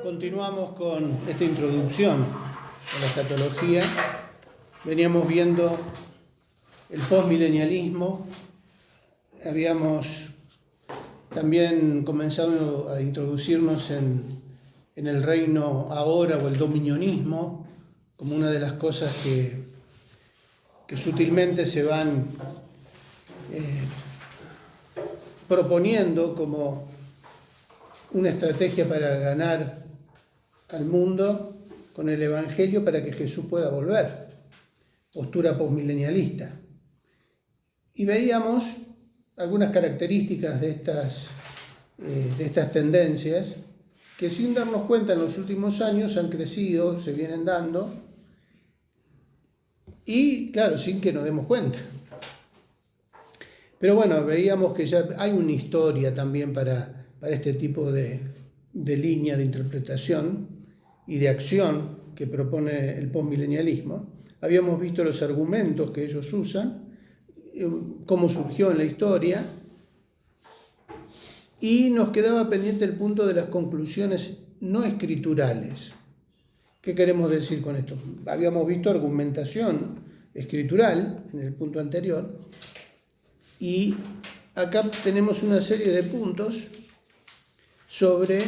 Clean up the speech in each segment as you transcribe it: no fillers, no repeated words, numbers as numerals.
Continuamos con esta introducción a la escatología. Veníamos viendo el postmilenialismo. Habíamos también comenzado a introducirnos en el reino ahora o el dominionismo como una de las cosas que sutilmente se van proponiendo como una estrategia para ganar al mundo con el Evangelio para que Jesús pueda volver. Postura postmilenialista. Y veíamos algunas características de estas tendencias que sin darnos cuenta en los últimos años han crecido, se vienen dando, y claro, sin que nos demos cuenta. Pero bueno, veíamos que ya hay una historia también para este tipo de línea de interpretación y de acción que propone el postmilenialismo. Habíamos visto los argumentos que ellos usan, cómo surgió en la historia, y nos quedaba pendiente el punto de las conclusiones no escriturales. ¿Qué queremos decir con esto? Habíamos visto argumentación escritural en el punto anterior, y acá tenemos una serie de puntos sobre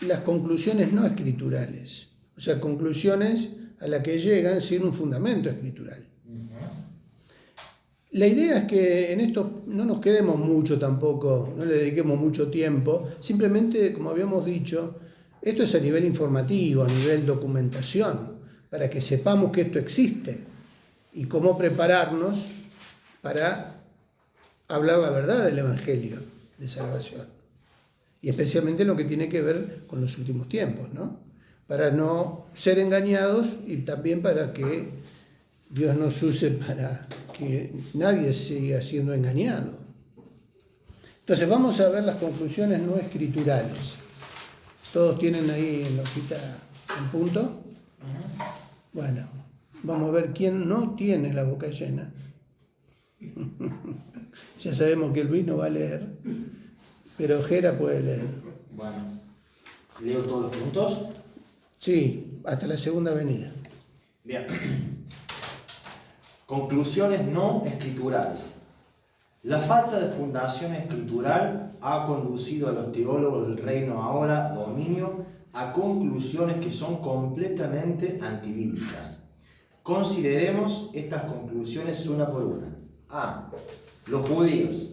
las conclusiones no escriturales, o sea, conclusiones a las que llegan sin un fundamento escritural. La idea es que en esto no nos quedemos mucho tampoco, no le dediquemos mucho tiempo, simplemente, como habíamos dicho, esto es a nivel informativo, a nivel documentación, para que sepamos que esto existe y cómo prepararnos para hablar la verdad del Evangelio de salvación. Y especialmente lo que tiene que ver con los últimos tiempos, ¿no? Para no ser engañados y también para que Dios nos use para que nadie siga siendo engañado. Entonces vamos a ver las conclusiones no escriturales. ¿Todos tienen ahí en la hojita un punto? Bueno, vamos a ver quién no tiene la boca llena. Ya sabemos que Luis no va a leer, pero Jera puede leer. Bueno, ¿leo todos los puntos? Sí, hasta la segunda venida. Bien. Conclusiones no escriturales. La falta de fundación escritural ha conducido a los teólogos del reino ahora dominio a conclusiones que son completamente antibíblicas. Consideremos estas conclusiones una por una. A. Los judíos.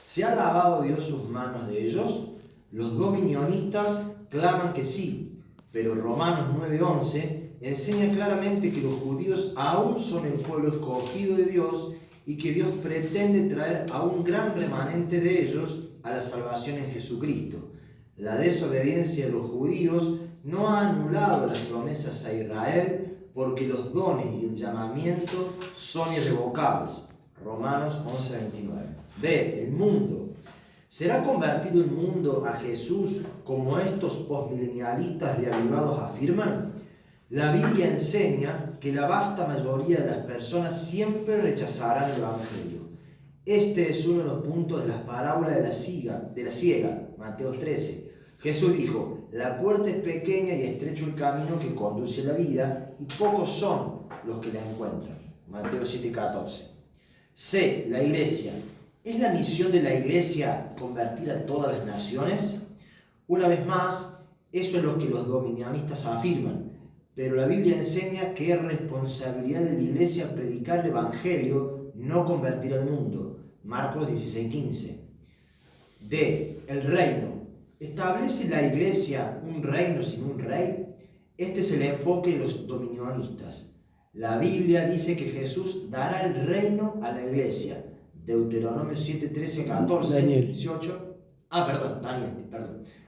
¿Se ha lavado Dios sus manos de ellos? Los dominionistas claman que sí, pero Romanos 9:11 enseña claramente que los judíos aún son el pueblo escogido de Dios y que Dios pretende traer a un gran remanente de ellos a la salvación en Jesucristo. La desobediencia de los judíos no ha anulado las promesas a Israel porque los dones y el llamamiento son irrevocables. Romanos 11:29. B. El mundo. ¿Será convertido el mundo a Jesús como estos postmilenialistas reavivados afirman? La Biblia enseña que la vasta mayoría de las personas siempre rechazarán el Evangelio. Este es uno de los puntos de las parábolas de la ciega, Mateo 13. Jesús dijo: la puerta es pequeña y estrecho el camino que conduce a la vida, y pocos son los que la encuentran. Mateo 7:14. C. La Iglesia. ¿Es la misión de la Iglesia convertir a todas las naciones? Una vez más, eso es lo que los dominionistas afirman, pero la Biblia enseña que es responsabilidad de la Iglesia predicar el Evangelio, no convertir al mundo. Marcos 16:15. D. El reino. ¿Establece la Iglesia un reino sin un rey? Este es el enfoque de los dominionistas. La Biblia dice que Jesús dará el reino a la Iglesia. Deuteronomio 7:13-14, Daniel. 18.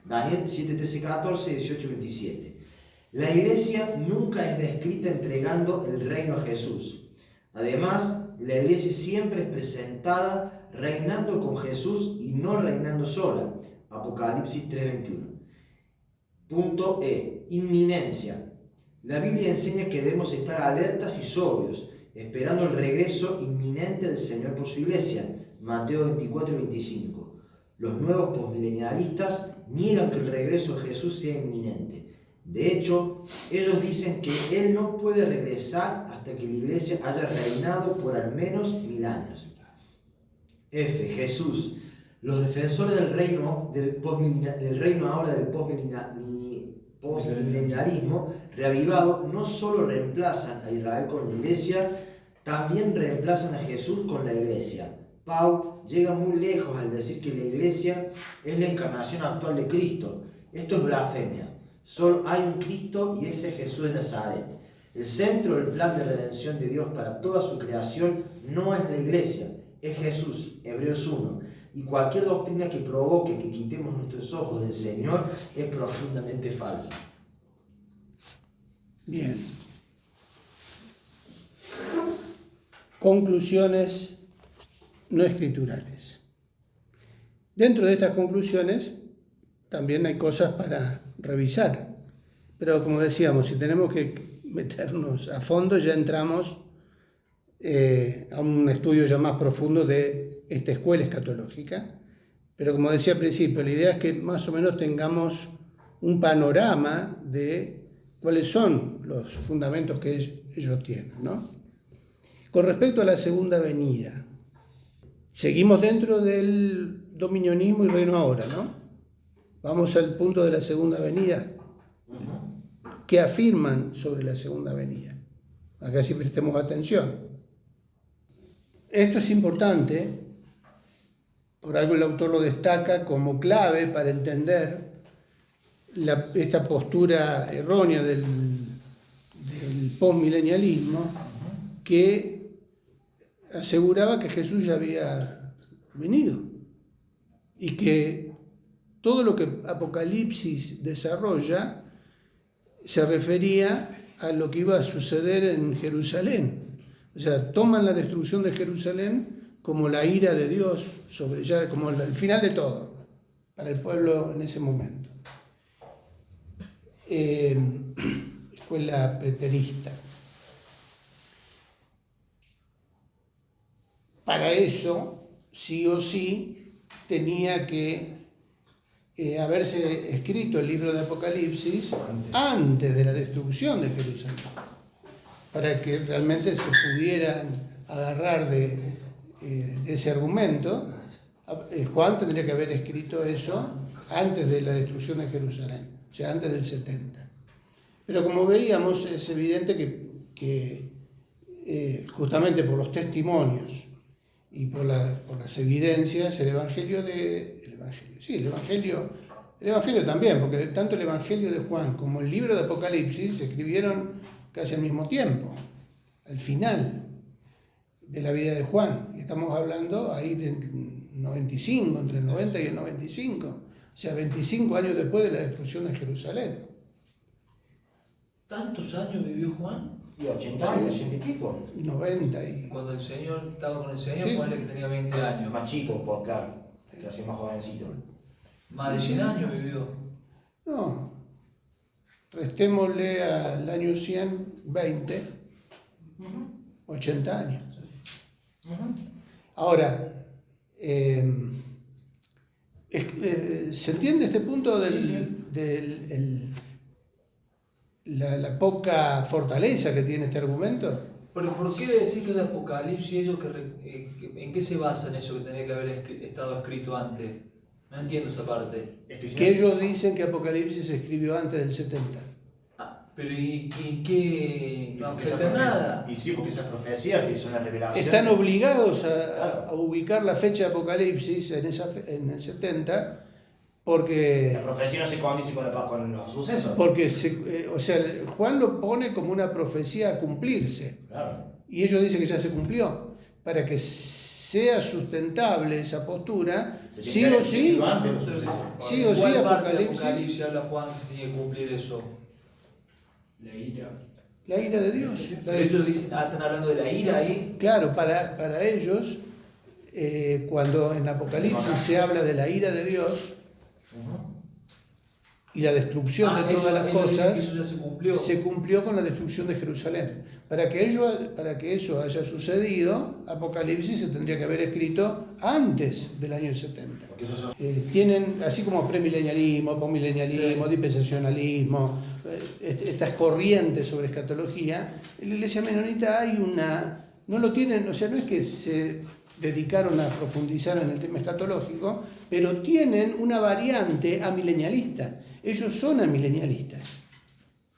Daniel 7:13-14, 18-27. La Iglesia nunca es descrita entregando el reino a Jesús. Además, la Iglesia siempre es presentada reinando con Jesús y no reinando sola. Apocalipsis 3:21. Punto E. Inminencia. La Biblia enseña que debemos estar alertas y sobrios, esperando el regreso inminente del Señor por su Iglesia. Mateo 24:25. Los nuevos postmilenialistas niegan que el regreso de Jesús sea inminente. De hecho, ellos dicen que Él no puede regresar hasta que la iglesia haya reinado por al menos 1000 años. F. Jesús. Los defensores del reino ahora del postmilenialismo reavivado no solo reemplazan a Israel con la iglesia, también reemplazan a Jesús con la iglesia. Pau llega muy lejos al decir que la iglesia es la encarnación actual de Cristo. Esto es blasfemia. Solo hay un Cristo y ese es Jesús de Nazaret. El centro del plan de redención de Dios para toda su creación no es la iglesia, es Jesús, Hebreos 1. Y cualquier doctrina que provoque que quitemos nuestros ojos del Señor es profundamente falsa. Bien. Conclusiones no escriturales. Dentro de estas conclusiones también hay cosas para revisar. Pero como decíamos, si tenemos que meternos a fondo, ya entramos a un estudio ya más profundo de esta escuela escatológica. Pero como decía al principio, la idea es que más o menos tengamos un panorama de cuáles son los fundamentos que ellos tienen, ¿no? Con respecto a la segunda venida, seguimos dentro del dominionismo y reino ahora, ¿no? Vamos al punto de la segunda venida. ¿Qué afirman sobre la segunda venida? Acá sí prestemos atención. Esto es importante, por algo el autor lo destaca como clave para entender esta postura errónea del postmilenialismo, que aseguraba que Jesús ya había venido y que todo lo que Apocalipsis desarrolla se refería a lo que iba a suceder en Jerusalén. O sea, toman la destrucción de Jerusalén como la ira de Dios sobre ella, como el final de todo para el pueblo en ese momento. Escuela preterista. Para eso, sí o sí, tenía que haberse escrito el libro de Apocalipsis antes de la destrucción de Jerusalén, para que realmente se pudieran agarrar de ese argumento. Juan tendría que haber escrito eso antes de la destrucción de Jerusalén, o sea, antes del 70. Pero como veíamos, es evidente que justamente por los testimonios y por las evidencias, el Evangelio también, porque tanto el Evangelio de Juan como el libro de Apocalipsis se escribieron casi al mismo tiempo, al final de la vida de Juan. Y estamos hablando ahí del 95, entre el 90 y el 95, o sea, 25 años después de la destrucción de Jerusalén. ¿Tantos años vivió Juan? Y 80 años, 80 y pico. 90 y... Cuando el Señor estaba con el Señor, Sí. ponele que tenía 20 años. Más chico, por claro, que así más jovencito. Más de 100 años vivió. No, restémosle al año 100, 20, 80 años. Ahora, ¿se entiende este punto la poca fortaleza que tiene este argumento? Pero ¿por qué decirlo de Apocalipsis ellos en qué se basan eso que tenía que haber estado escrito antes? No entiendo esa parte. Que ellos dicen que Apocalipsis se escribió antes del 70. Pero ¿y qué? No afecta nada. Y sí, porque esas profecías son una revelación. Están obligados a ubicar la fecha de Apocalipsis en el 70 porque... La profecía no se condice con los sucesos. Porque, Juan lo pone como una profecía a cumplirse. Claro. Y ellos dicen que ya se cumplió. Para que sea sustentable esa postura, sí o sí, ¿Cuál parte de Apocalipsis, habla Juan que se tiene que cumplir eso? la ira de Dios. Ellos dicen, están hablando de la ira ahí. Claro, para ellos, cuando en Apocalipsis se habla de la ira de Dios y la destrucción de todas las cosas, eso ya se cumplió. se cumplió con la destrucción de Jerusalén. Para que eso haya sucedido, Apocalipsis se tendría que haber escrito antes del año 70. Tienen, así como premilenialismo, posmilenialismo, dispensacionalismo, estas corrientes sobre escatología, en la iglesia menonita hay una, no lo tienen, o sea, no es que se dedicaron a profundizar en el tema escatológico, pero tienen una variante amilenialista. Ellos son amilenialistas,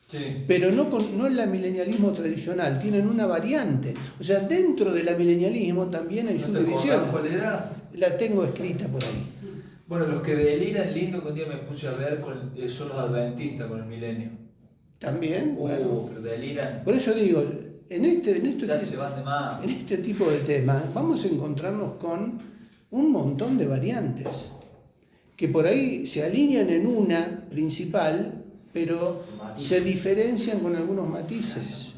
Sí. pero no el amilenialismo tradicional, tienen una variante. O sea, dentro del amilenialismo también hay ¿No te subdivisiones. acordás cuál era? La tengo escrita por ahí. Bueno, los que deliran lindo que un día me puse a ver son los adventistas con el milenio. También, bueno. Pero deliran. Por eso digo, Ya se van de más. en este tipo de temas vamos a encontrarnos con un montón de variantes que por ahí se alinean en una principal, pero se diferencian con algunos matices.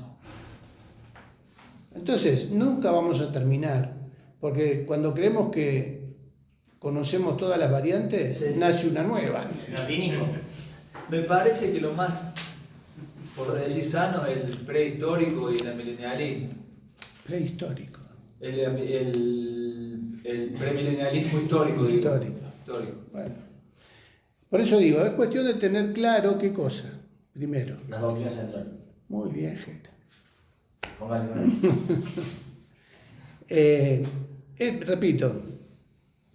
Entonces, nunca vamos a terminar, porque cuando creemos que conocemos todas las variantes, Sí, sí. nace una nueva. El alpinismo. Me parece que lo más, por decir sano, es el prehistórico y el amilenialismo. Prehistórico. El premilenialismo histórico, digo. Histórico. Bueno, por eso digo, es cuestión de tener claro qué cosa, primero. Las doctrinas centrales. Muy bien, Jera. Póngale una. Repito,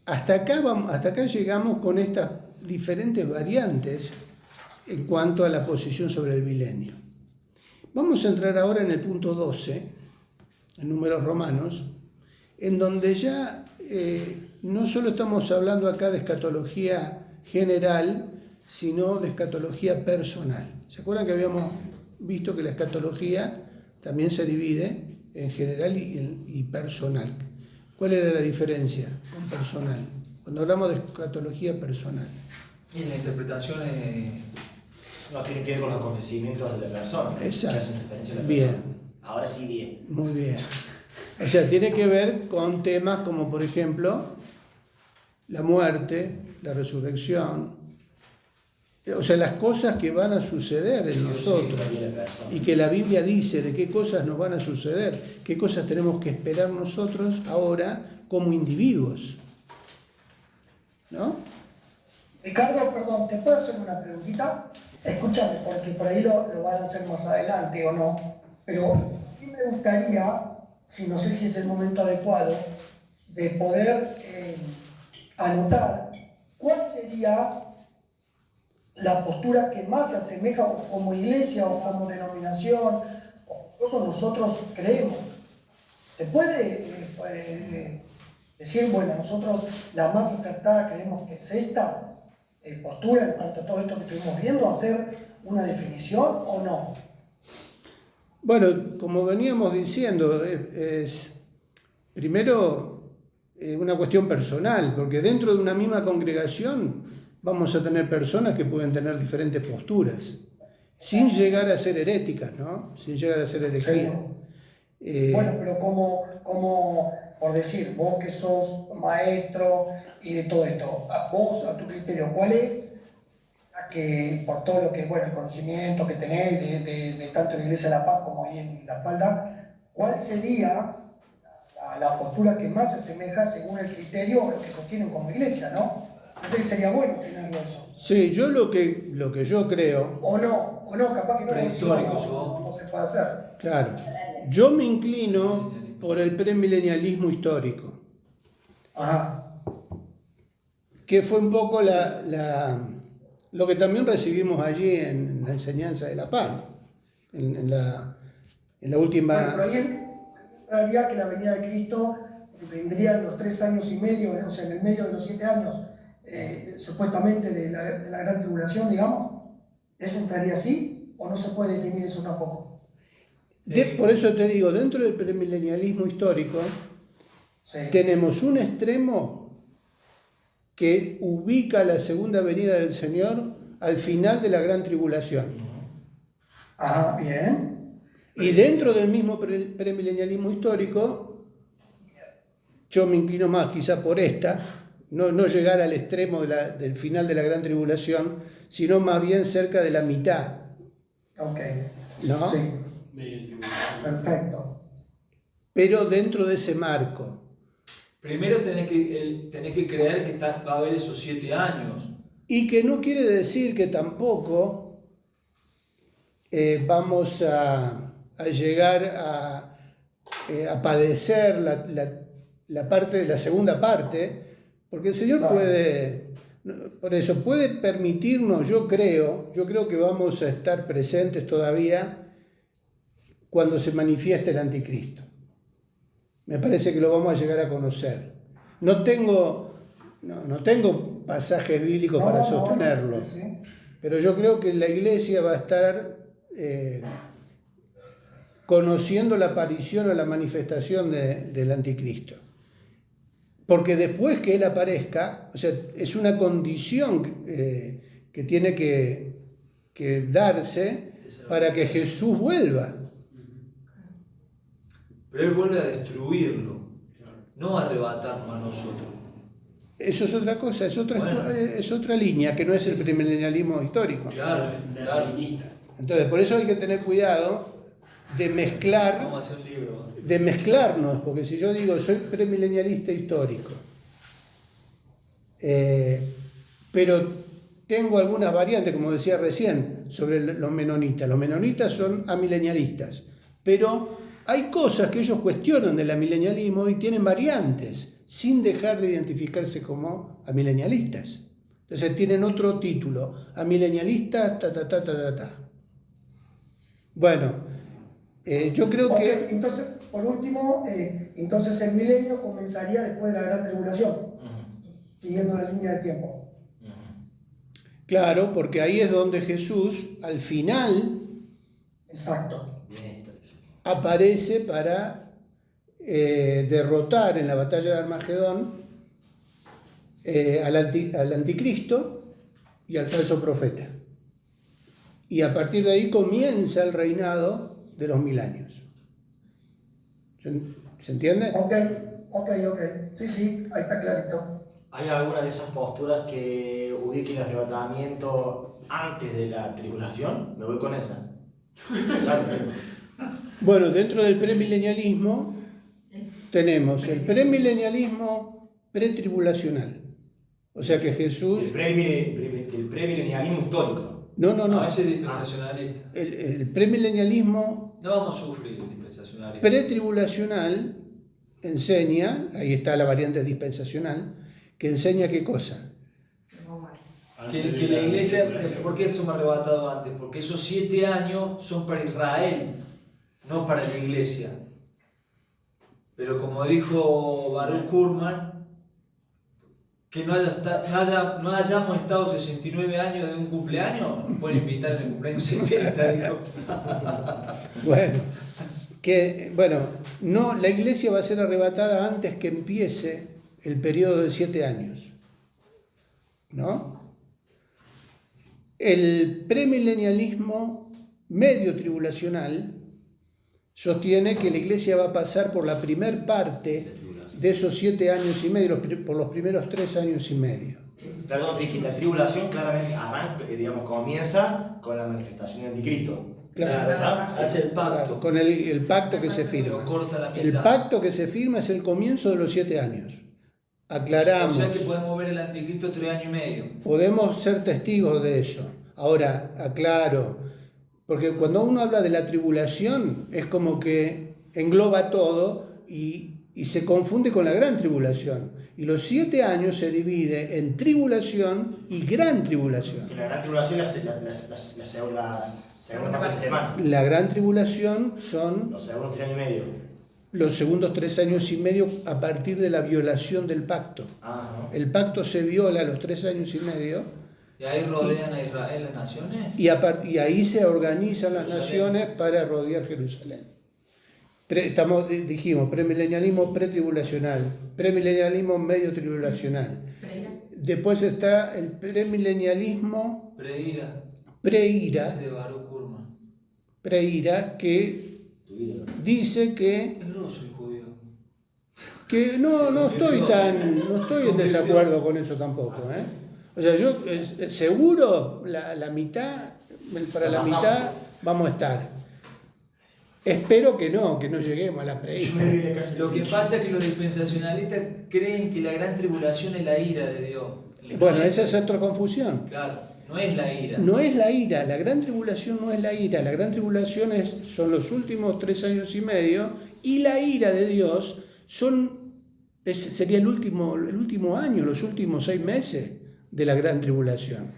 hasta acá llegamos con estas diferentes variantes en cuanto a la posición sobre el milenio. Vamos a entrar ahora en el punto 12, en números romanos, en donde ya no solo estamos hablando acá de escatología general, sino de escatología personal. ¿Se acuerdan que habíamos visto que la escatología también se divide en general y personal? ¿Cuál era la diferencia con personal? Cuando hablamos de escatología personal. Y la interpretación es... No tiene que ver con los acontecimientos de la persona. Exacto. Que hacen referencia a la Bien. persona. Ahora sí, bien. Muy bien. O sea, tiene que ver con temas como, por ejemplo, la muerte, la resurrección, o sea, las cosas que van a suceder en nosotros y que la Biblia dice de qué cosas nos van a suceder, qué cosas tenemos que esperar nosotros ahora como individuos. ¿No? Ricardo, perdón, ¿te puedo hacer una preguntita? Escúchame, porque por ahí lo van a hacer más adelante o no, pero a mí me gustaría, si no sé si es el momento adecuado, de poder anotar cuál sería la postura que más se asemeja o como iglesia o como denominación, o incluso nosotros creemos. Se puede decir, bueno, nosotros la más acertada creemos que es esta postura en cuanto a todo esto que estuvimos viendo, hacer una definición o no. Bueno, como veníamos diciendo, es primero una cuestión personal, porque dentro de una misma congregación vamos a tener personas que pueden tener diferentes posturas, sin llegar a ser heréticas, ¿no? Sin llegar a ser herejías. Bueno, pero como, por decir, vos que sos maestro y de todo esto, vos, a tu criterio, ¿cuál es la que, por todo lo que, bueno, el conocimiento que tenés de tanto en la Iglesia de la Paz como ahí en La Falda, cuál sería la postura que más se asemeja según el criterio o lo que sostienen como iglesia, ¿no? Así que sería bueno tenerlo eso. Sí, yo lo que yo creo... O no, capaz que no. Prehistórico, No se puede hacer. Claro, yo me inclino por el premilenialismo histórico, Ajá. que fue un poco lo que también recibimos allí en la enseñanza de la paz, en la última... Bueno, pero ahí entraría que la venida de Cristo vendría en los 3 años y medio, o sea, en el medio de los 7 años, supuestamente de la gran tribulación, digamos. ¿Eso entraría así o no se puede definir eso tampoco? Por eso te digo, dentro del premilenialismo histórico, Sí. tenemos un extremo que ubica la segunda venida del Señor al final de la gran tribulación. Ah, bien. Y dentro del mismo premilenialismo histórico, yo me inclino más quizá por esta, no llegar al extremo del final de la gran tribulación, sino más bien cerca de la mitad. Ok. ¿No? Sí. Perfecto. Pero dentro de ese marco. Primero tenés que creer que va a haber esos 7 años. Y que no quiere decir que tampoco vamos a llegar a padecer la segunda parte, porque el Señor puede permitirnos, yo creo que vamos a estar presentes todavía cuando se manifieste el anticristo. Me parece que lo vamos a llegar a conocer. No tengo pasajes bíblicos para sostenerlo, Sí. pero yo creo que la iglesia va a estar conociendo la aparición o la manifestación del anticristo. Porque después que él aparezca, o sea, es una condición que tiene que darse para que Jesús vuelva. Pero Él vuelve a destruirlo, no a arrebatarnos a nosotros. Eso es otra cosa, es Bueno. es otra línea que no es el premilenialismo histórico. Claro, claro. Entonces, por eso hay que tener cuidado de mezclar, Vamos a hacer un libro. de mezclarnos, porque si yo digo soy premilenialista histórico, pero tengo algunas variantes, como decía recién, sobre los menonitas. Los menonitas son amilenialistas, pero hay cosas que ellos cuestionan del amilenialismo y tienen variantes, sin dejar de identificarse como amilenialistas. Entonces tienen otro título, amilenialistas, Bueno, yo creo Ok, que... entonces, por último, entonces el milenio comenzaría después de la gran tribulación, siguiendo la línea de tiempo. Claro, porque ahí es donde Jesús, al final, Exacto. aparece para derrotar en la batalla de Armagedón al anticristo y al falso profeta. Y a partir de ahí comienza el reinado de los 1000 años. ¿Se entiende? Ok. Sí, ahí está clarito. ¿Hay alguna de esas posturas que ubique el arrebatamiento antes de la tribulación? Me voy con esa. Claro. Bueno, dentro del premilenialismo tenemos el premilenialismo pretribulacional. O sea que Jesús... El premilenialismo histórico. No. Ese es dispensacionalista. El premilenialismo No vamos a sufrir dispensacionalista. pretribulacional enseña, ahí está la variante dispensacional, que enseña qué cosa. Que la iglesia, ¿por qué esto me ha arrebatado antes? Porque esos 7 años son para Israel, no para la iglesia. Pero como dijo Baruch Kurman, que no hayamos estado 69 años de un cumpleaños, nos pueden invitar en el cumpleaños 70, dijo. Bueno, no, la iglesia va a ser arrebatada antes que empiece el periodo de 7 años, ¿no? El premilenialismo medio tribulacional sostiene que la iglesia va a pasar por la primer parte de esos 7 años y medio, por los primeros 3 años y medio. Perdón, Ricky, la tribulación claramente comienza con la manifestación del anticristo. Claro, Hace el pacto. claro, con el pacto que se firma. Lo corta la mitad. El pacto que se firma es el comienzo de los 7 años. Aclaramos. O sea que podemos ver el anticristo 3 años y medio. Podemos ser testigos de eso. Ahora, aclaro, porque cuando uno habla de la tribulación es como que engloba todo y se confunde con la gran tribulación. Y los 7 años se divide en tribulación y gran tribulación. La gran tribulación la segunda parte de semana. La gran tribulación son Los segundos 3 años y medio. los segundos 3 años y medio a partir de la violación del pacto. Ah, ¿no? El pacto se viola a los 3 años y medio. Y ahí rodean a Israel las naciones. Y ahí se organizan las naciones para rodear Jerusalén. Dijimos, premilenialismo pretribulacional, premilenialismo medio tribulacional. Después está el premilenialismo preira, Ese de Baruch Kurman. preira, que dice Es grosso el judío. que no estoy en desacuerdo con eso tampoco, ¿eh? O sea, yo seguro la mitad, para la mitad vamos a estar. Espero que no lleguemos a la preira. Lo que pasa es que los dispensacionalistas creen que la gran tribulación es la ira de Dios. Bueno, esa es otra confusión. Claro. no es la ira. No es la ira, la gran tribulación no es la ira, la gran tribulación son los últimos 3 años y medio, y la ira de Dios sería el último año, los últimos 6 meses de la gran tribulación.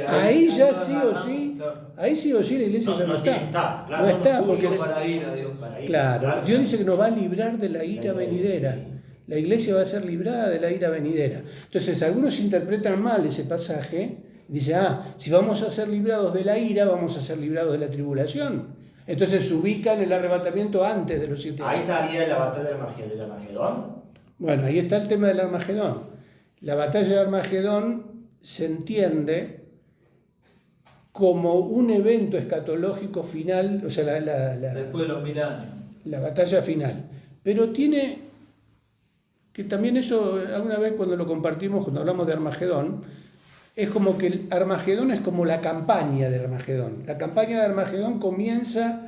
Ahí ya sí o sí, ahí sí o sí la iglesia ya no está. Claro, No está, Puso porque para ira, Dios, para ira. claro, Dios dice que nos va a librar de la ira venidera. Sí. La iglesia va a ser librada de la ira venidera. Entonces, algunos interpretan mal ese pasaje. Dice, si vamos a ser librados de la ira, vamos a ser librados de la tribulación. Entonces se ubican el arrebatamiento antes de los 7 años. Ahí estaría la batalla del Armagedón. Bueno, ahí está el tema del Armagedón. La batalla de Armagedón se entiende como un evento escatológico final, o sea, después de los 1000 años. La batalla final. Pero tiene, que también eso, alguna vez cuando lo compartimos, cuando hablamos de Armagedón, es como que el Armagedón es como la campaña de Armagedón. La campaña de Armagedón comienza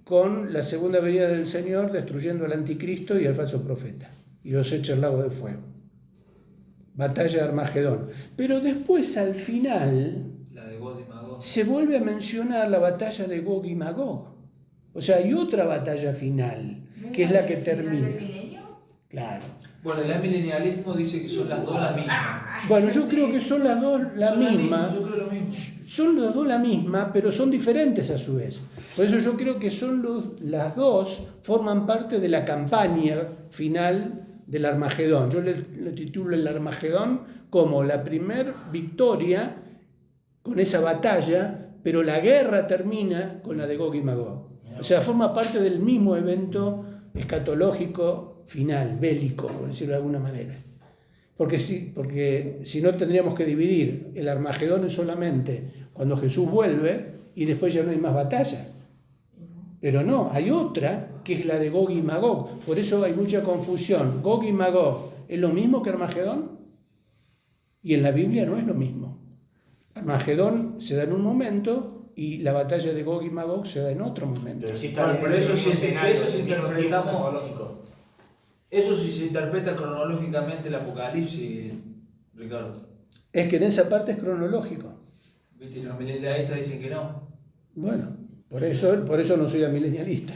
con la segunda venida del Señor destruyendo al anticristo y al falso profeta y los echa al lago de fuego. Batalla de Armagedón. Pero después, al final, La de Gog y Magog. se vuelve a mencionar la batalla de Gog y Magog. O sea, hay otra batalla final, que es la que termina. Claro. Bueno, el amilenialismo dice que son las dos la misma. Bueno, yo creo que son las dos la misma. Yo creo lo mismo. Son las dos la misma, pero son diferentes a su vez. Por eso yo creo que las dos forman parte de la campaña final del Armagedón. Yo le titulo el Armagedón como la primer victoria con esa batalla, pero la guerra termina con la de Gog y Magog. O sea, forma parte del mismo evento escatológico final, bélico, por decirlo de alguna manera. Porque si no tendríamos que dividir el Armagedón es solamente cuando Jesús vuelve y después ya no hay más batalla. Pero no, hay otra que es la de Gog y Magog. Por eso hay mucha confusión. Gog y Magog ¿es lo mismo que Armagedón? Y en la Biblia no es lo mismo. Armagedón se da en un momento y la batalla de Gog y Magog se da en otro momento. Pero sí Bueno, pero eso si interpretamos. Lógico. Eso sí se interpreta cronológicamente el Apocalipsis, Ricardo. Es que en esa parte es cronológico. ¿Viste? Y los milenialistas dicen que no. Bueno, por eso no soy amilenialista.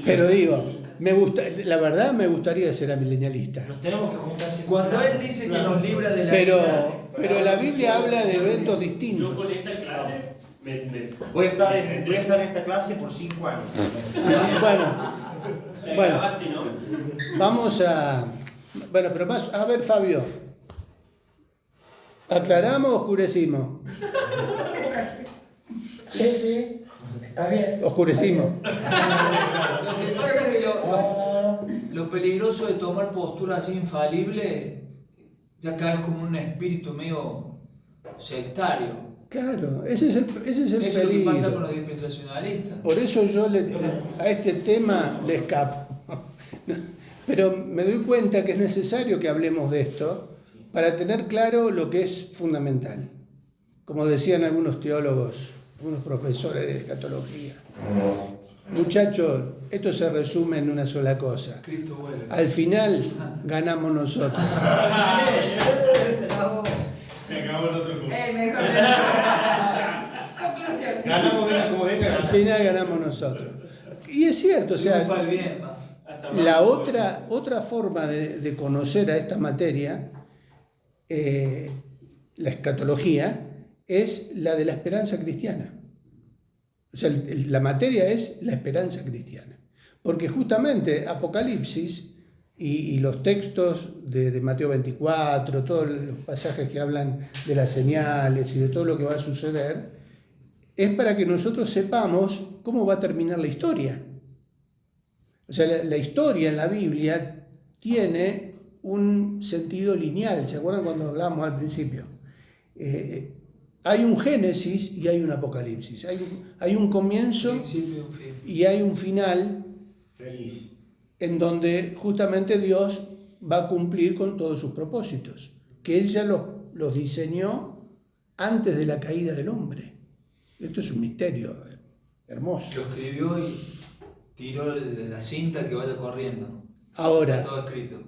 Pero digo, la verdad me gustaría ser amilenialista. Nos tenemos que juntar. Cuando él dice que nos libra de la ira, Pero la Biblia habla de eventos Yo distintos. con esta clase Voy a estar en esta clase por 5 años. Bueno, grabaste, ¿no? vamos a... Bueno, pero más... A ver, Fabio. ¿Aclaramos o oscurecimos? Sí, está bien. Oscurecimos. lo que pasa es que Ah, lo peligroso de tomar posturas así infalibles, ya caes como un espíritu medio sectario. Claro, ese es el Eso es lo que peligro. pasa con los dispensacionalistas. Por eso yo a este tema le escapo. Pero me doy cuenta que es necesario que hablemos de esto para tener claro lo que es fundamental. Como decían algunos teólogos, algunos profesores de escatología. Muchachos, esto se resume en una sola cosa. Cristo vuelve. Al final ganamos nosotros. Se acabó el otro curso. Mejor. Conclusión. Ganamos, venga como venga. Al final ganamos nosotros. Y es cierto, o sea, Triunfa el bien, va. la otra forma de conocer a esta materia, la escatología, es la de la esperanza cristiana. O sea, la materia es la esperanza cristiana. Porque justamente Apocalipsis y los textos de Mateo 24, todos los pasajes que hablan de las señales y de todo lo que va a suceder, es para que nosotros sepamos cómo va a terminar la historia. O sea, la historia en la Biblia tiene un sentido lineal. ¿Se acuerdan cuando hablábamos al principio? Hay un Génesis y hay un Apocalipsis. Hay un comienzo Principio y un fin. y hay un final Feliz. en donde justamente Dios va a cumplir con todos sus propósitos, que Él ya los diseñó antes de la caída del hombre. Esto es un misterio hermoso. Lo escribió y tiró la cinta que vaya corriendo. Ahora, Está todo escrito.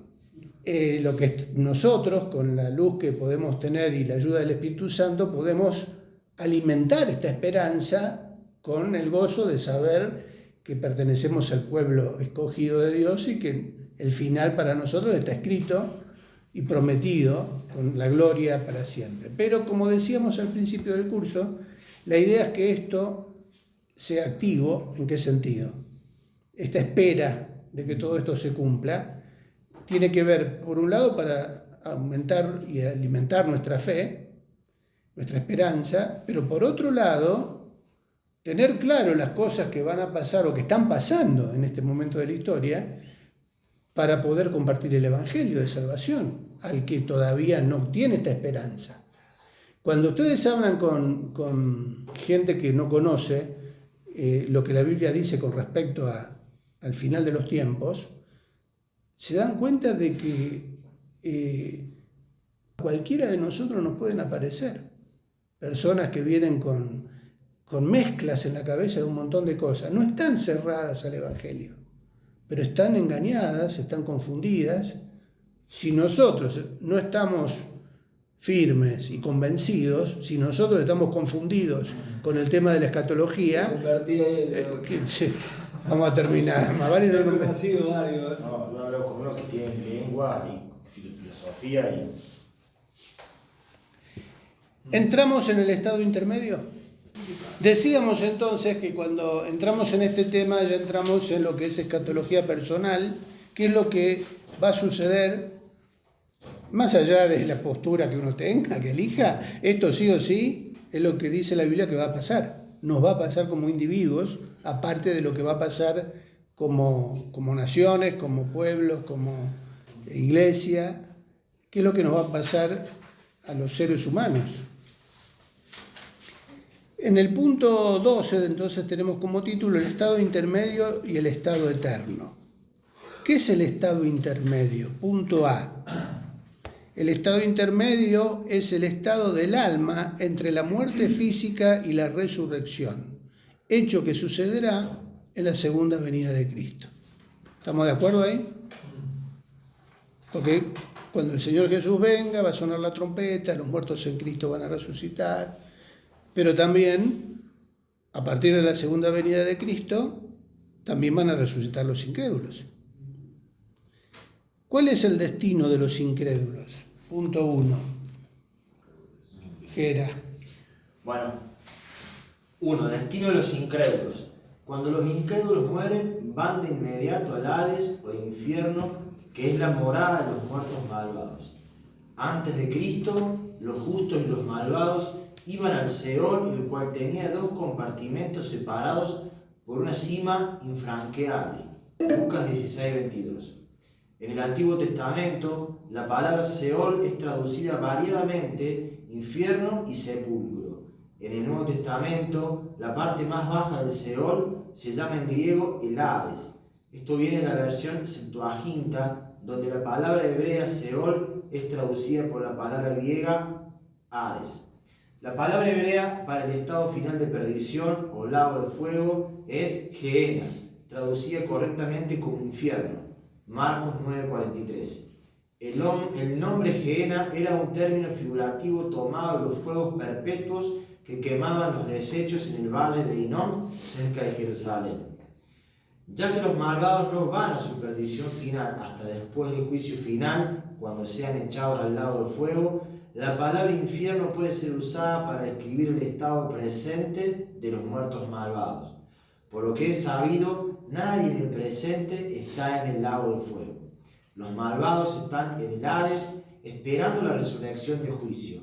lo que nosotros, con la luz que podemos tener y la ayuda del Espíritu Santo, podemos alimentar esta esperanza con el gozo de saber que pertenecemos al pueblo escogido de Dios y que el final para nosotros está escrito y prometido con la gloria para siempre. Pero como decíamos al principio del curso, la idea es que esto sea activo. ¿En qué sentido? Esta espera de que todo esto se cumpla tiene que ver, por un lado, para aumentar y alimentar nuestra fe, nuestra esperanza, pero por otro lado, tener claro las cosas que van a pasar o que están pasando en este momento de la historia para poder compartir el Evangelio de salvación al que todavía no tiene esta esperanza. Cuando ustedes hablan con gente que no conoce lo que la Biblia dice con respecto al final de los tiempos, se dan cuenta de que cualquiera de nosotros nos pueden aparecer. Personas que vienen con mezclas en la cabeza de un montón de cosas. No están cerradas al Evangelio, pero están engañadas, están confundidas. Si nosotros no estamos firmes y convencidos, si nosotros estamos confundidos con el tema de la escatología, vamos a terminar. Más vale no conocido varios. No, yo hablo con uno que tiene lengua y filosofía y... ¿Entramos en el estado intermedio? Decíamos entonces que cuando entramos en este tema ya entramos en lo que es escatología personal, que es lo que va a suceder más allá de la postura que uno tenga, que elija. Esto sí o sí es lo que dice la Biblia que va a pasar. Nos va a pasar como individuos, aparte de lo que va a pasar como naciones, como pueblos, como iglesia, que es lo que nos va a pasar a los seres humanos. En el punto 12, entonces, tenemos como título el estado intermedio y el estado eterno. ¿Qué es el estado intermedio? Punto A. El estado intermedio es el estado del alma entre la muerte física y la resurrección, hecho que sucederá en la segunda venida de Cristo. ¿Estamos de acuerdo ahí? Porque cuando el Señor Jesús venga va a sonar la trompeta, los muertos en Cristo van a resucitar. Pero también, a partir de la segunda venida de Cristo, también van a resucitar los incrédulos. ¿Cuál es el destino de los incrédulos? Punto 1. Gera. Bueno, 1. Destino de los incrédulos. Cuando los incrédulos mueren, van de inmediato al Hades o infierno, que es la morada de los muertos malvados. Antes de Cristo, los justos y los malvados iban al Seol, el cual tenía 2 compartimentos separados por una cima infranqueable. Lucas 16:22. En el Antiguo Testamento, la palabra Seol es traducida variadamente infierno y sepulcro. En el Nuevo Testamento, la parte más baja del Seol se llama en griego el Hades. Esto viene de la versión Septuaginta, donde la palabra hebrea Seol es traducida por la palabra griega Hades. La palabra hebrea para el estado final de perdición o lago de fuego es Gehenna, traducida correctamente como infierno. Marcos 9:43. El nombre Gehenna era un término figurativo tomado de los fuegos perpetuos que quemaban los desechos en el valle de Hinnom, cerca de Jerusalén. Ya que los malvados no van a su perdición final hasta después del juicio final, cuando sean echados al lago de fuego, la palabra infierno puede ser usada para describir el estado presente de los muertos malvados. Por lo que es sabido, nadie en el presente está en el lago de fuego. Los malvados están en el Hades esperando la resurrección de juicio.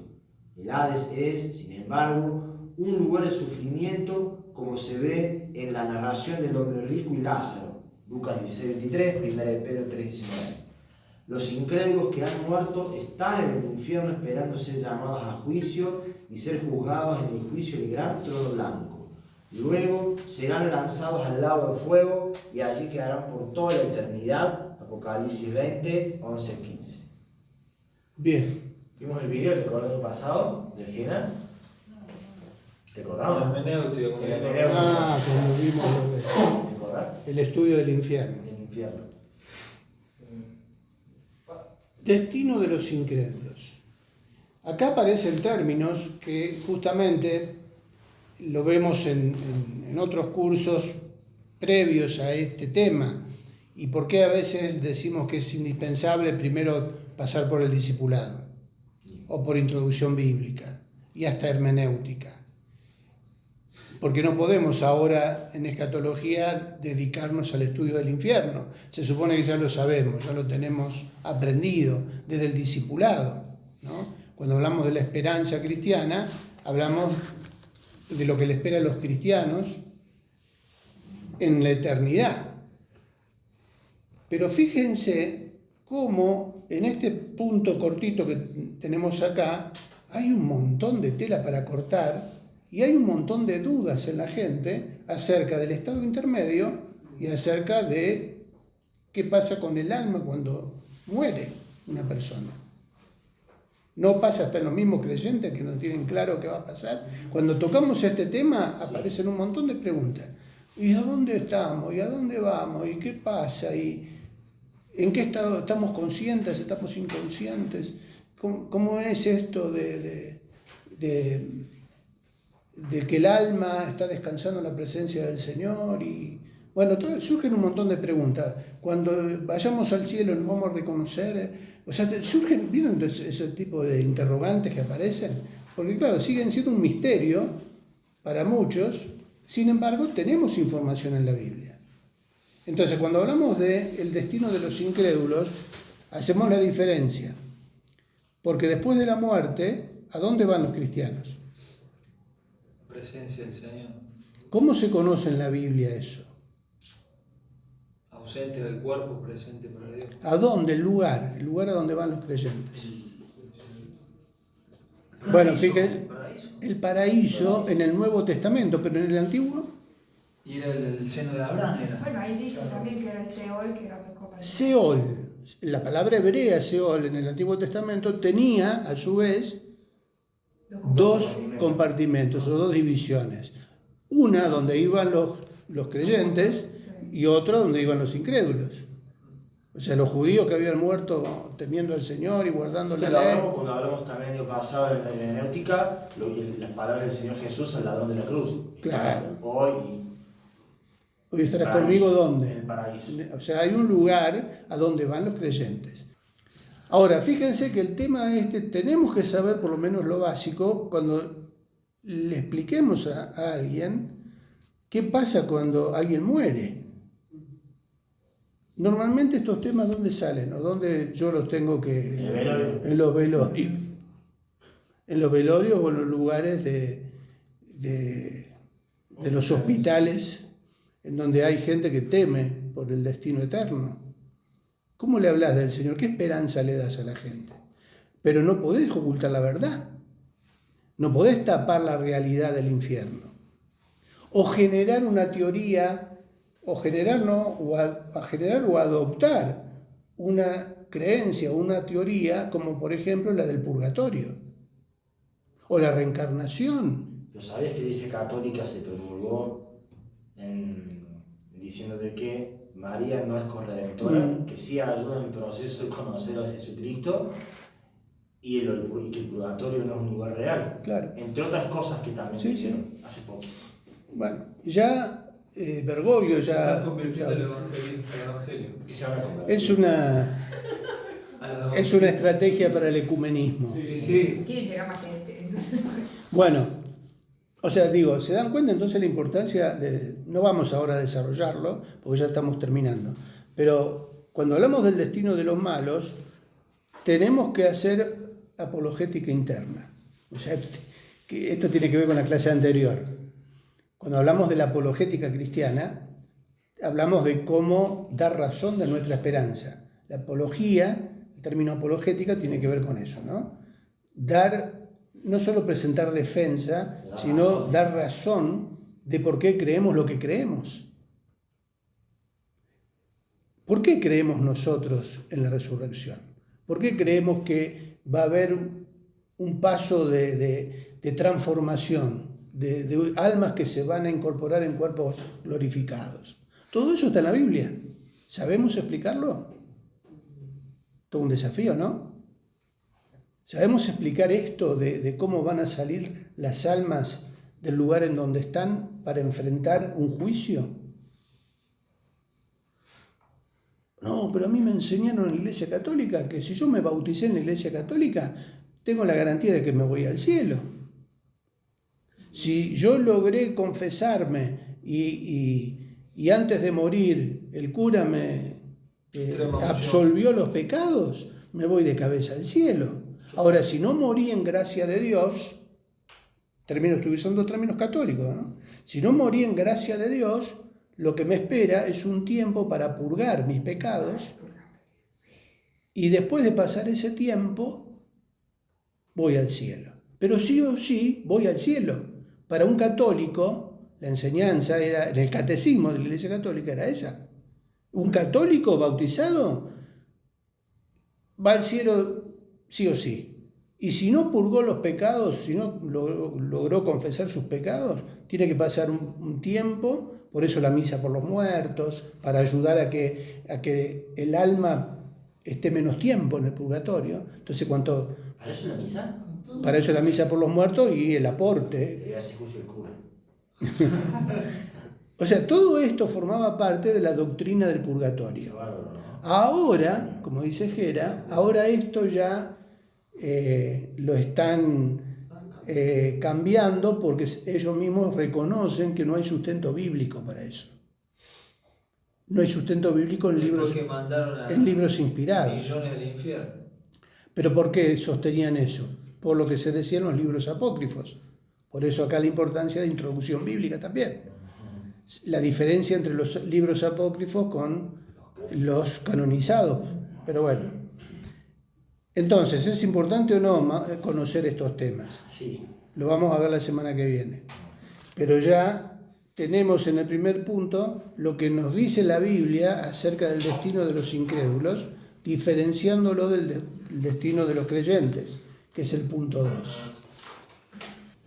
El Hades es, sin embargo, un lugar de sufrimiento como se ve en la narración del hombre rico y Lázaro. Lucas 16:23, 1 Pedro 3:19. Los incrédulos que han muerto están en el infierno esperando ser llamados a juicio y ser juzgados en el juicio del gran trono blanco. Luego serán lanzados al lago de fuego y allí quedarán por toda la eternidad. Apocalipsis 20, 11, 15. Bien. ¿Vimos el video, te acuerdas del pasado? ¿De Gehenna? ¿Te acordás? El hermenéutico. Cuando vimos ¿Te acordás? el estudio del infierno. El infierno. Destino de los incrédulos. Acá aparecen términos que justamente lo vemos en otros cursos previos a este tema. ¿Y por qué a veces decimos que es indispensable primero pasar por el discipulado? O por introducción bíblica y hasta hermenéutica. Porque no podemos ahora en escatología dedicarnos al estudio del infierno. Se supone que ya lo sabemos, ya lo tenemos aprendido desde el discipulado, ¿no? Cuando hablamos de la esperanza cristiana, hablamos de lo que le espera a los cristianos en la eternidad. Pero fíjense cómo en este punto cortito que tenemos acá hay un montón de tela para cortar y hay un montón de dudas en la gente acerca del estado intermedio y acerca de qué pasa con el alma cuando muere una persona. No pasa hasta en los mismos creyentes que no tienen claro qué va a pasar. Cuando tocamos este tema aparecen un montón de preguntas. ¿Y a dónde estamos? ¿Y a dónde vamos? ¿Y qué pasa? ¿Y en qué estado estamos conscientes? ¿Estamos inconscientes? ¿Cómo es esto de que el alma está descansando en la presencia del Señor? Y bueno, surgen un montón de preguntas. Cuando vayamos al cielo nos vamos a reconocer. O sea, surgen, ¿vieron ese tipo de interrogantes que aparecen? Porque claro, siguen siendo un misterio para muchos. Sin embargo, tenemos información en la Biblia. Entonces, cuando hablamos del destino de los incrédulos, hacemos la diferencia. Porque después de la muerte, ¿a dónde van los cristianos? Presencia del Señor. ¿Cómo se conoce en la Biblia eso? Ausente del cuerpo, presente para Dios. ¿A dónde? El lugar a donde van los creyentes. Bueno, fíjense, el paraíso en el Nuevo Testamento, pero en el Antiguo. Y era el seno de Abraham, era. Bueno, ahí dice también que era el Seol, que era mejor para Seol, la palabra hebrea Seol en el Antiguo Testamento tenía a su vez dos compartimentos o dos divisiones. Una donde iban los creyentes y otra donde iban los incrédulos. O sea, los judíos que habían muerto temiendo al Señor y guardando la ley. Cuando hablamos también el año pasado en la hermenéutica, las palabras del Señor Jesús al ladrón de la cruz. Claro. Hoy estarás conmigo ¿dónde? En el paraíso. O sea, hay un lugar a donde van los creyentes. Ahora, fíjense que el tema tenemos que saber por lo menos lo básico cuando le expliquemos a alguien qué pasa cuando alguien muere. Normalmente estos temas, ¿dónde salen? ¿O dónde yo los tengo que...? En el velorio. En los velorios. En los velorios o en los lugares de los hospitales en donde hay gente que teme por el destino eterno. ¿Cómo le hablas del Señor? ¿Qué esperanza le das a la gente? Pero no podés ocultar la verdad. No podés tapar la realidad del infierno. O generar una teoría, o adoptar una creencia o una teoría como por ejemplo la del purgatorio. O la reencarnación. ¿Lo sabías que Iglesia Católica se promulgó diciendo de que María no es corredentora, que sí ayuda en el proceso de conocer a Jesucristo y que el purgatorio no es un lugar real? Claro. Entre otras cosas que también hicieron hace poco. Bueno, ya Bergoglio ya... Están convirtiendo el evangelio. Es una estrategia para el ecumenismo. Sí. Quiere llegar más gente. Bueno, o sea, digo, ¿se dan cuenta entonces la importancia de... No vamos ahora a desarrollarlo, porque ya estamos terminando. Pero cuando hablamos del destino de los malos, tenemos que hacer apologética interna. O sea, esto tiene que ver con la clase anterior. Cuando hablamos de la apologética cristiana, hablamos de cómo dar razón de nuestra esperanza. La apología, el término apologética, tiene que ver con eso, ¿no? No solo presentar defensa, sino dar razón de por qué creemos lo que creemos. ¿Por qué creemos nosotros en la resurrección? ¿Por qué creemos que va a haber un paso de transformación, de almas que se van a incorporar en cuerpos glorificados? Todo eso está en la Biblia. ¿Sabemos explicarlo? todo un desafío, ¿no? ¿Sabemos explicar esto de cómo van a salir las almas del lugar en donde están para enfrentar un juicio? No, pero a mí me enseñaron en la Iglesia Católica que si yo me bauticé en la Iglesia Católica, tengo la garantía de que me voy al cielo. Si yo logré confesarme y antes de morir el cura me absolvió los pecados, me voy de cabeza al cielo. Ahora, si no morí en gracia de Dios, estoy usando términos católicos, ¿no? Si no morí en gracia de Dios, lo que me espera es un tiempo para purgar mis pecados y después de pasar ese tiempo voy al cielo. Pero sí o sí voy al cielo. Para un católico, la enseñanza era, en el catecismo de la Iglesia Católica era esa. Un católico bautizado va al cielo sí o sí. Y si no purgó los pecados, si no logró confesar sus pecados, tiene que pasar un tiempo. Por eso la misa por los muertos, para ayudar a que el alma esté menos tiempo en el purgatorio. Entonces, ¿Para eso la misa? Para eso la misa por los muertos y el aporte. Así juicio el cura. O sea, todo esto formaba parte de la doctrina del purgatorio. Claro, ¿no? Ahora, como dice Gera, ahora esto ya lo están cambiando porque ellos mismos reconocen que no hay sustento bíblico para eso. No hay sustento bíblico en libros inspirados. Millones al infierno. ¿Pero por qué sostenían eso? Por lo que se decía en los libros apócrifos. Por eso acá la importancia de introducción bíblica también. La diferencia entre los libros apócrifos con los canonizados. Pero bueno. Entonces, ¿es importante o no conocer estos temas? Sí. Lo vamos a ver la semana que viene. Pero ya tenemos en el primer punto lo que nos dice la Biblia acerca del destino de los incrédulos, diferenciándolo del destino de los creyentes, que es el punto 2.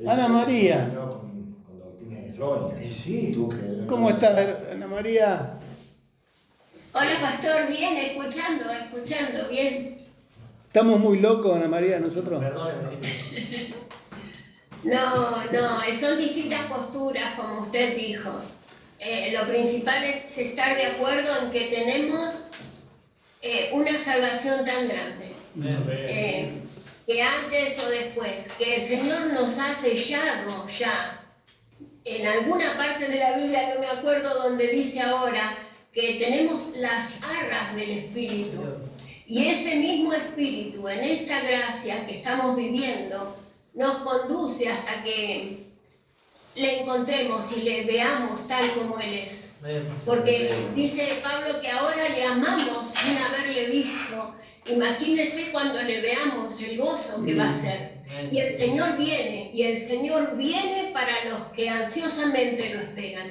Ana María. Con doctrinas erróneas. Sí. ¿Cómo estás, Ana María? Hola, pastor, bien, escuchando, bien. ¿Estamos muy locos, Ana María, nosotros? Perdón, No, son distintas posturas, como usted dijo. Lo principal es estar de acuerdo en que tenemos una salvación tan grande. Que antes o después, que el Señor nos ha sellado ya. En alguna parte de la Biblia, no me acuerdo donde dice ahora, que tenemos las arras del Espíritu. Y ese mismo Espíritu, en esta gracia que estamos viviendo, nos conduce hasta que le encontremos y le veamos tal como Él es. Porque dice Pablo que ahora le amamos sin haberle visto. Imagínese cuando le veamos el gozo que va a ser. Y el Señor viene para los que ansiosamente lo esperan.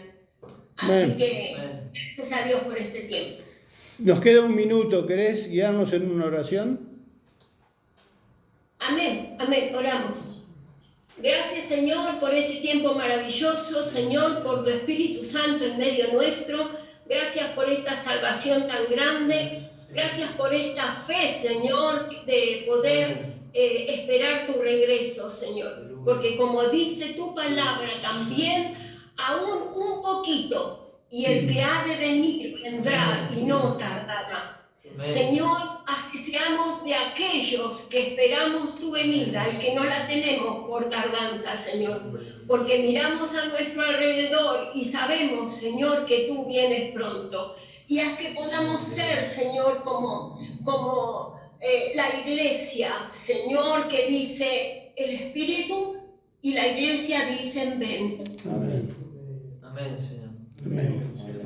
Así que gracias a Dios por este tiempo. Nos queda un minuto, ¿querés guiarnos en una oración? Amén, oramos. Gracias, Señor, por este tiempo maravilloso, Señor, por tu Espíritu Santo en medio nuestro. Gracias por esta salvación tan grande. Gracias por esta fe, Señor, de poder esperar tu regreso, Señor. Porque como dice tu palabra también, aún un poquito, y el que ha de venir vendrá y no tardará. Señor, haz que seamos de aquellos que esperamos tu venida y que no la tenemos por tardanza, Señor. Porque miramos a nuestro alrededor y sabemos, Señor, que tú vienes pronto. Y haz que podamos ser, Señor, como la iglesia, Señor, que dice el Espíritu y la iglesia dicen ven. Amén. Amén, Señor. Amén.